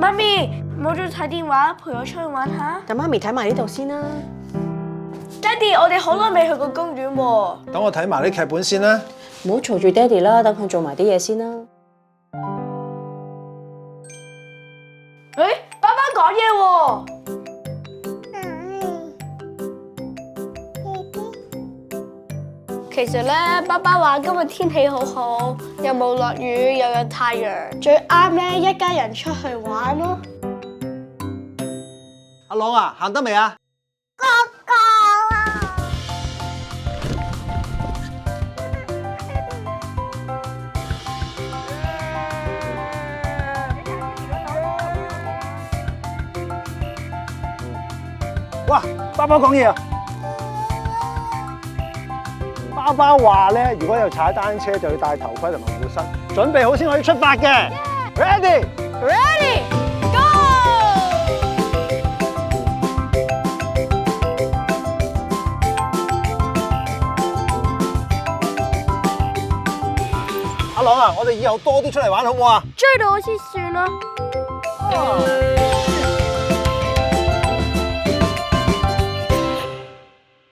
媽咪，冇再睇電話，陪我出去玩下。等媽咪睇埋呢度先啦。爹哋，我哋好耐未去過公園喎。等我睇埋啲劇本先啦。唔好嘈住爹哋啦，等佢做埋啲嘢先啦。誒，爸爸講嘢喎。其實咧，爸爸話今日天氣好好，又冇落雨，又有太陽，最啱咧一家人出去玩咯。阿朗啊，行得未啊？哇！爸爸講嘢啊！爸爸話咧，如果有踩單車，就要戴頭盔同埋護膝，準備好先可以出發嘅。Ready？ Ready Go！ 阿朗啊，我哋以後多啲出嚟玩好唔好啊？追到先算啦。